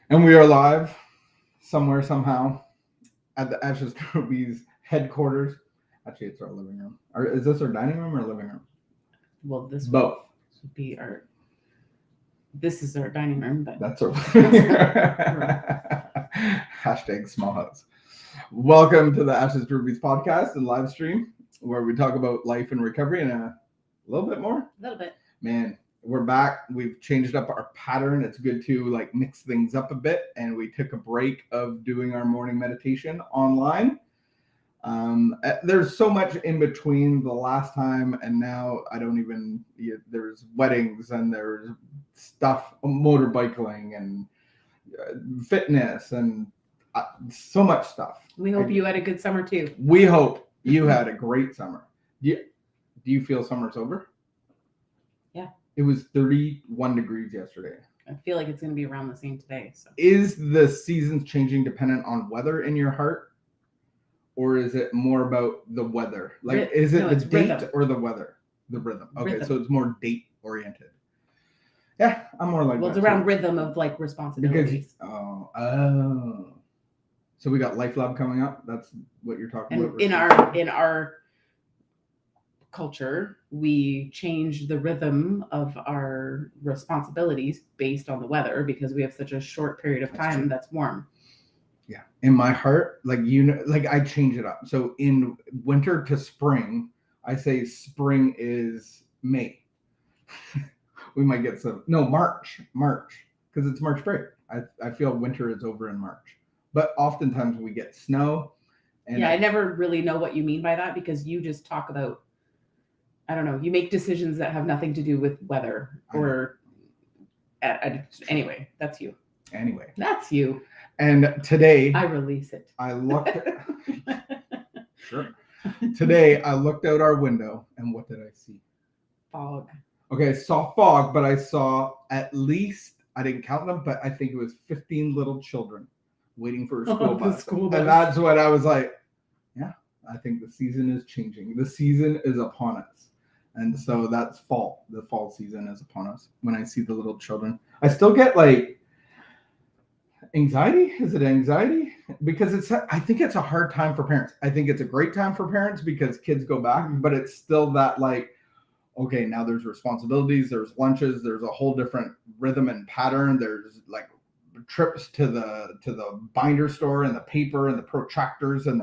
And we are live somewhere, somehow, at the Ashes Rubies headquarters. Actually, it's our living room. Is this our dining room or living room? Well, this Both. would be our. This is our dining room, but That's our hashtag small house. Welcome to the Ashes Rubies podcast and live stream, where we talk about life and recovery and a little bit more. a little bit. Man, we're back. We've changed up our pattern. It's good to mix things up a bit, and we took a break of doing our morning meditation online. There's so much in between the last time and now. There's weddings and there's stuff, motorbiking and fitness and so much stuff. We hope you had a good summer too. We hope you had a great summer. Do you feel summer's over? Yeah. It was 31 degrees yesterday. I feel like it's going to be around the same today. So. Is the seasons changing dependent on weather in your heart? Or is it more about the weather? Is it the date rhythm. Or the weather? The rhythm. Okay, rhythm. So it's more date oriented. Yeah, I'm more like. Well, it's around rhythm of responsibilities. Oh. So we got LifeLab coming up. That's what you're talking about. In our culture, we change the rhythm of our responsibilities based on the weather because we have such a short period of time that's warm. Yeah. In my heart, I change it up. So in winter to spring, I say spring is May. We might get March, because it's March break. I feel winter is over in March. But oftentimes we get snow. And I never really know what you mean by that because you just talk about, I don't know, you make decisions that have nothing to do with weather or anyway, that's you. Anyway. That's you. And today I release it. I looked at Sure. Today I looked out our window and what did I see? Fog. Okay, I saw fog, but I saw at least, I didn't count them, but I think it was 15 little children waiting for a school bus. And that's what I was like, yeah, I think the season is changing. The season is upon us. And so that's fall. The fall season is upon us. When I see the little children, I still get anxiety. Is it anxiety? Because I think it's a hard time for parents. I think it's a great time for parents because kids go back, but it's still that okay, now there's responsibilities, there's lunches, there's a whole different rhythm and pattern. There's trips to the binder store and the paper and the protractors and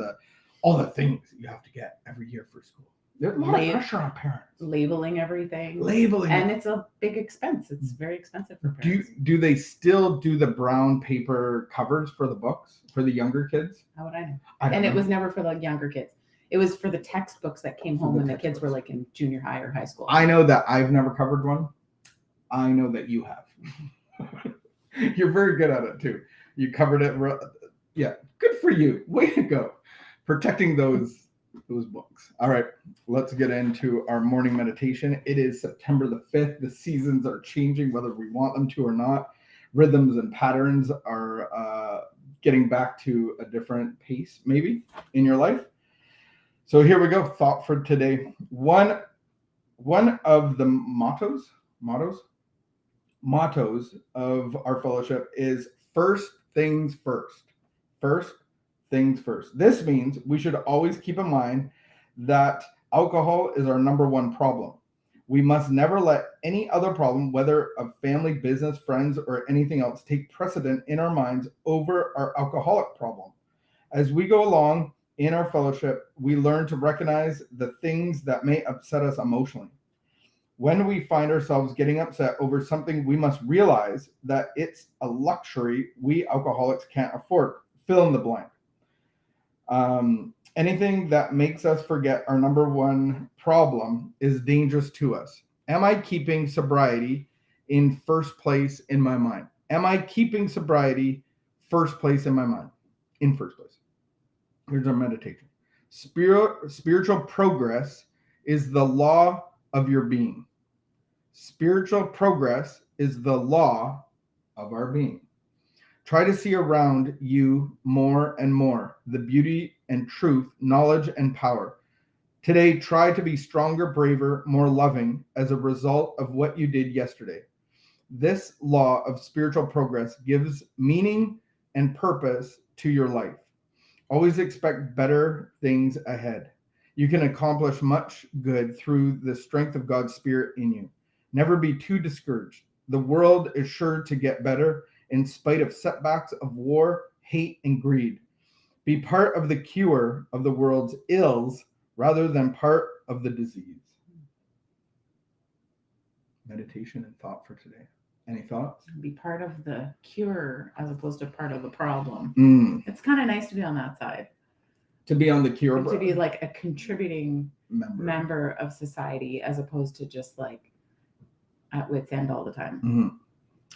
all the things you have to get every year for school. There's a lot of pressure on parents. Labeling everything. And it's a big expense. It's very expensive for parents. Do they still do the brown paper covers for the books for the younger kids? How would I know? It was never for the younger kids. It was for the textbooks that came home when the kids were in junior high or high school. I know that I've never covered one. I know that you have. You're very good at it too. You covered it. Yeah, good for you. Way to go. Protecting those books. All right, let's get into our morning meditation. It is September the 5th. The seasons are changing, whether we want them to or not. Rhythms and patterns are getting back to a different pace, maybe, in your life. So here we go. Thought for today. One of the mottos of our fellowship is first things first. First things first. This means we should always keep in mind that alcohol is our number one problem. We must never let any other problem, whether of family, business, friends, or anything else, take precedent in our minds over our alcoholic problem. As we go along in our fellowship, we learn to recognize the things that may upset us emotionally. When we find ourselves getting upset over something, we must realize that it's a luxury we alcoholics can't afford. Fill in the blank. Anything that makes us forget our number one problem is dangerous to us. Am I keeping sobriety in first place in my mind? Am I keeping sobriety first place in my mind? In first place. Here's our meditation. Spiritual progress is the law of your being. Spiritual progress is the law of our being. Try to see around you more and more the beauty and truth, knowledge and power. Today, try to be stronger, braver, more loving as a result of what you did yesterday. This law of spiritual progress gives meaning and purpose to your life. Always expect better things ahead. You can accomplish much good through the strength of God's Spirit in you. Never be too discouraged. The world is sure to get better in spite of setbacks of war, hate, and greed. Be part of the cure of the world's ills rather than part of the disease. Meditation and thought for today. Any thoughts? Be part of the cure as opposed to part of the problem. It's kind of nice to be on that side. To be on the cure, to be like a contributing member of society as opposed to just like at wit's end all the time. Mm-hmm.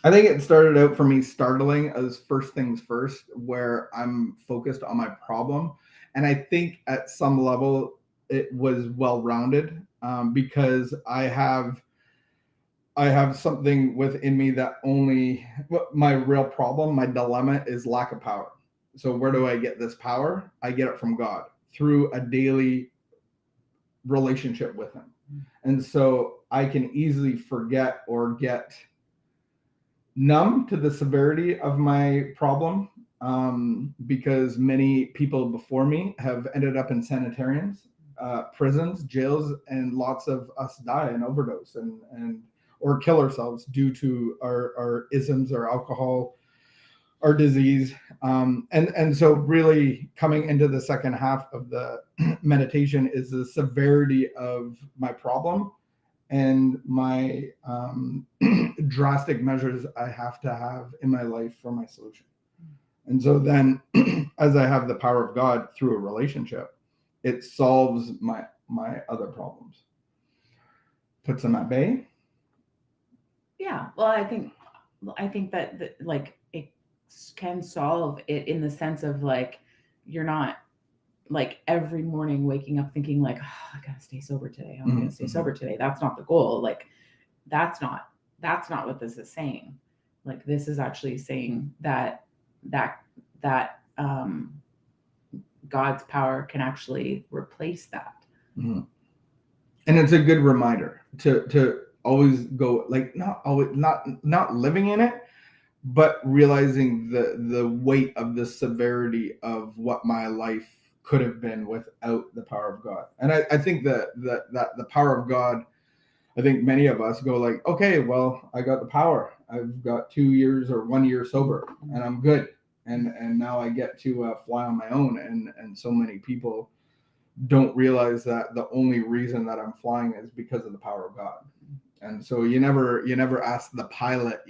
I think it started out for me startling as first things first, where I'm focused on my problem. And I think at some level it was well-rounded because I have something within me that my real problem, my dilemma is lack of power. So where do I get this power? I get it from God through a daily relationship with him. And so I can easily forget or get numb to the severity of my problem because many people before me have ended up in sanitariums, prisons, jails, and lots of us die and overdose and or kill ourselves due to our isms, our alcohol, our disease. And so really coming into the second half of the meditation is the severity of my problem and my drastic measures I have to have in my life for my solution. And so then as I have the power of God through a relationship, it solves my other problems. Puts them at bay. Yeah. Well, I think that like it can solve it in the sense of like, you're not like every morning waking up thinking like, oh, I gotta stay sober today. I'm gonna stay sober today. That's not the goal. Like that's not what this is saying. Like this is actually saying that God's power can actually replace that. Mm-hmm. And it's a good reminder to always go like not living in it, but realizing the weight of the severity of what my life could have been without the power of God. And I think that the power of God, I think many of us go like, okay, well, I got the power. I've got 2 years or 1 year sober and I'm good. And now I get to fly on my own. And so many people don't realize that the only reason that I'm flying is because of the power of God. And so you never ask the pilot,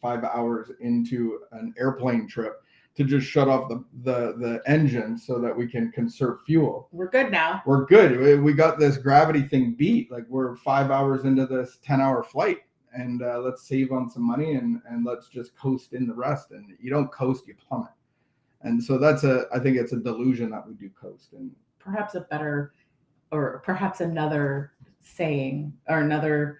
5 hours into an airplane trip to just shut off the engine so that we can conserve fuel. We're good now. We're good. We got this gravity thing beat. Like we're 5 hours into this 10-hour flight and let's save on some money and let's just coast in the rest. And you don't coast, you plummet. And so I think it's a delusion that we do coast. And perhaps perhaps another saying or another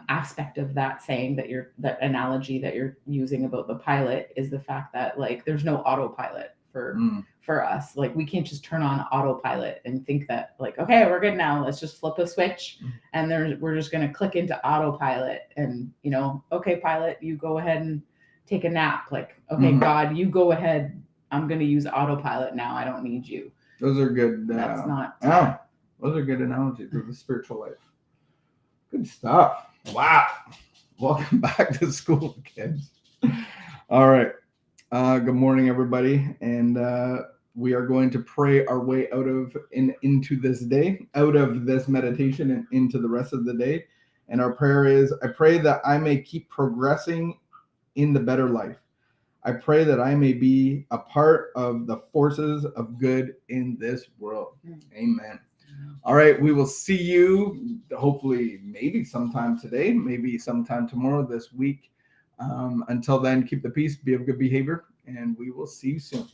aspect of that saying that analogy that you're using about the pilot is the fact that like there's no autopilot for us. Like we can't just turn on autopilot and think that like, okay, we're good now. Let's just flip a switch and we're just going to click into autopilot and okay, pilot, you go ahead and take a nap. Like, okay, God, you go ahead. I'm going to use autopilot now. I don't need you. Those are good. That's not. Those are good analogies of the spiritual life. Good stuff. Wow. Welcome back to school, kids. All right. Good morning, everybody. And we are going to pray our way into this day, out of this meditation and into the rest of the day. And our prayer is, I pray that I may keep progressing in the better life. I pray that I may be a part of the forces of good in this world. Amen. All right. We will see you hopefully maybe sometime today, maybe sometime tomorrow, this week. Until then, keep the peace, be of good behavior, and we will see you soon.